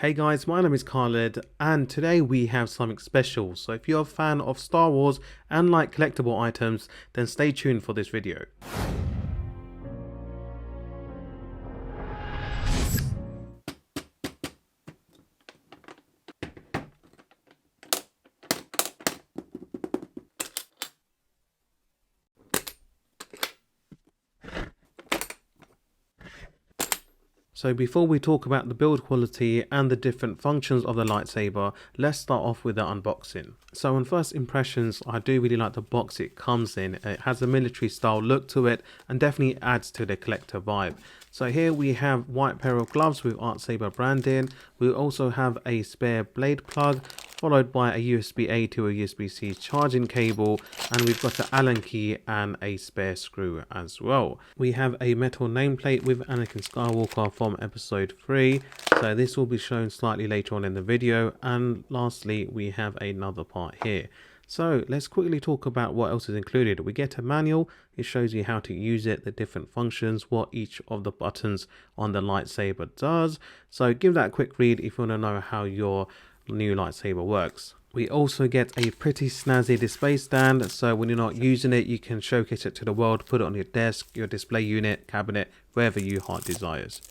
Hey guys, my name is Khaled and today we have something special. So if you're a fan of Star Wars and like collectible items, then stay tuned for this video. So before we talk about the build quality and the different functions of the lightsaber, let's start off with the unboxing. So on first impressions, I do really like the box it comes in. It has a military style look to it and definitely adds to the collector vibe. So here we have white pair of gloves with Artsaber branding. We also have a spare blade plug, followed by a USB-A to a USB-C charging cable, and we've got an Allen key and a spare screw as well. We have a metal nameplate with Anakin Skywalker from episode 3, so this will be shown slightly later on in the video. And lastly, we have another part here. So let's quickly talk about what else is included. We get a manual. It shows you how to use it, the different functions, what each of the buttons on the lightsaber does. So give that a quick read if you want to know how your new lightsaber works. We also get a pretty snazzy display stand, so when you're not using it, you can showcase it to the world, put it on your desk, your display unit, cabinet, wherever your heart desires.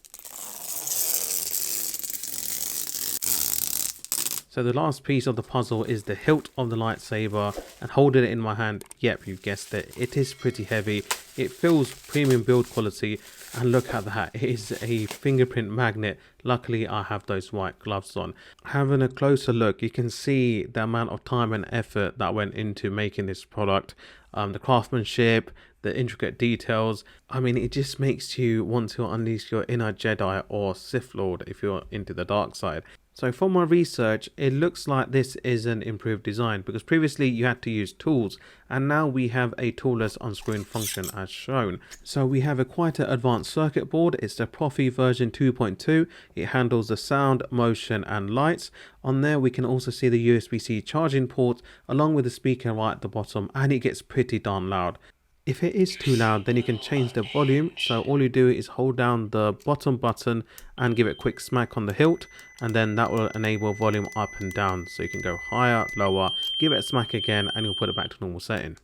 So the last piece of the puzzle is the hilt of the lightsaber, and holding it in my hand, yep, you've guessed it, it is pretty heavy. It feels premium build quality, and look at that, it is a fingerprint magnet. Luckily I have those white gloves on. Having a closer look, you can see the amount of time and effort that went into making this product, the craftsmanship, the intricate details. I mean, it just makes you want to unleash your inner Jedi or Sith Lord if you're into the dark side. So from my research, it looks like this is an improved design, because previously you had to use tools and now we have a toolless unscrewing function as shown. So we have a quite an advanced circuit board. It's the Proffie version 2.2. It handles the sound, motion and lights. On there we can also see the USB-C charging port along with the speaker right at the bottom, and it gets pretty darn loud. If it is too loud, then you can change the volume. So all you do is hold down the bottom button and give it a quick smack on the hilt, and then that will enable volume up and down. So you can go higher, lower, give it a smack again, and you'll put it back to normal setting.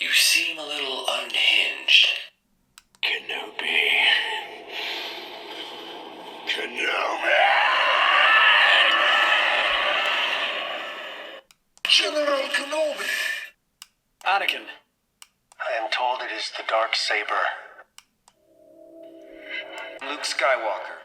You seem a little unhinged. Kenobi. General Kenobi. Anakin. I am told it is the dark saber. Luke Skywalker.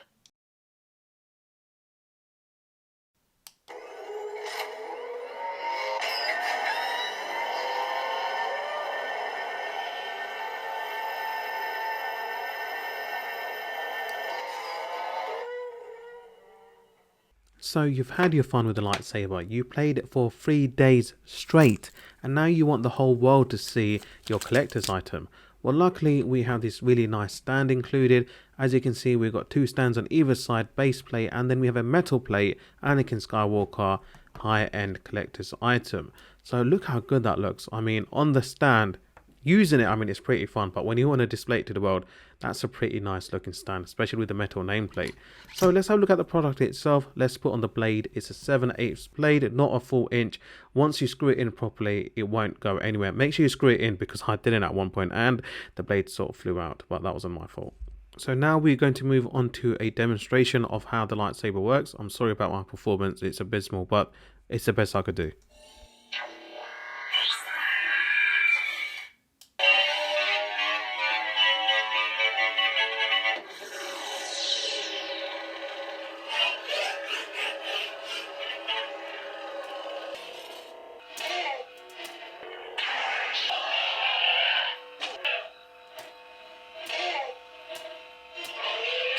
So you've had your fun with the lightsaber, you played it for 3 days straight, and now you want the whole world to see your collector's item. Well, luckily we have this really nice stand included. As you can see, we've got 2 stands on either side, base plate, and then we have a metal plate, Anakin Skywalker high-end collector's item. So look how good that looks. I mean, on the stand, using it, I mean, it's pretty fun, but when you want to display it to the world, that's a pretty nice looking stand, especially with the metal nameplate. So let's have a look at the product itself. Let's put on the blade. It's a 7/8 blade, not a full inch. Once you screw it in properly, it won't go anywhere. Make sure you screw it in, because I didn't at one point and the blade sort of flew out, but that wasn't my fault. So now we're going to move on to a demonstration of how the lightsaber works. I'm sorry about my performance, it's abysmal, but it's the best I could do.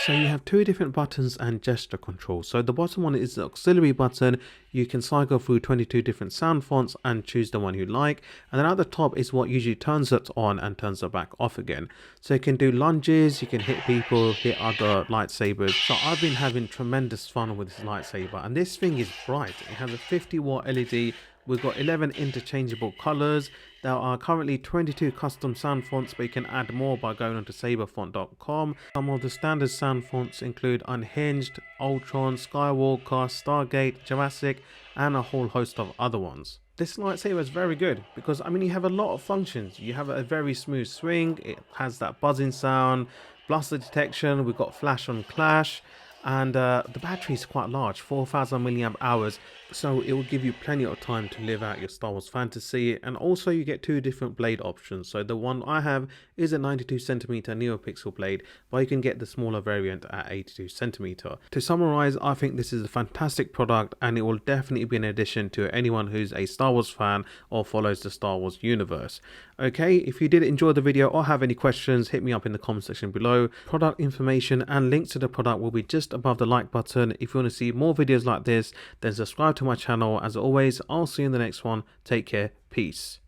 So you have 2 different buttons and gesture control. So the bottom one is the auxiliary button. You can cycle through 22 different sound fonts and choose the one you like. And then at the top is what usually turns it on and turns it back off again. So you can do lunges, you can hit people, hit other lightsabers. So I've been having tremendous fun with this lightsaber, and this thing is bright. It has a 50-watt LED We've got 11 interchangeable colors. There are currently 22 custom sound fonts, but you can add more by going onto saberfont.com. Some of the standard sound fonts include Unhinged, Ultron, Skywalker, Stargate, Jurassic, and a whole host of other ones. This lightsaber is very good because, I mean, you have a lot of functions. You have a very smooth swing, it has that buzzing sound, blaster detection, we've got flash on clash, and the battery is quite large, 4000 milliamp hours, so it will give you plenty of time to live out your Star Wars fantasy. And also you get two different blade options. So the one I have is a 92cm NeoPixel blade, but you can get the smaller variant at 82cm. To summarize, I think this is a fantastic product, and it will definitely be an addition to anyone who's a Star Wars fan or follows the Star Wars universe. Okay, if you did enjoy the video or have any questions, hit me up in the comment section below. Product information and links to the product will be just above the like button. If you want to see more videos like this, then subscribe to my channel. As always, I'll see you in the next one. Take care. Peace.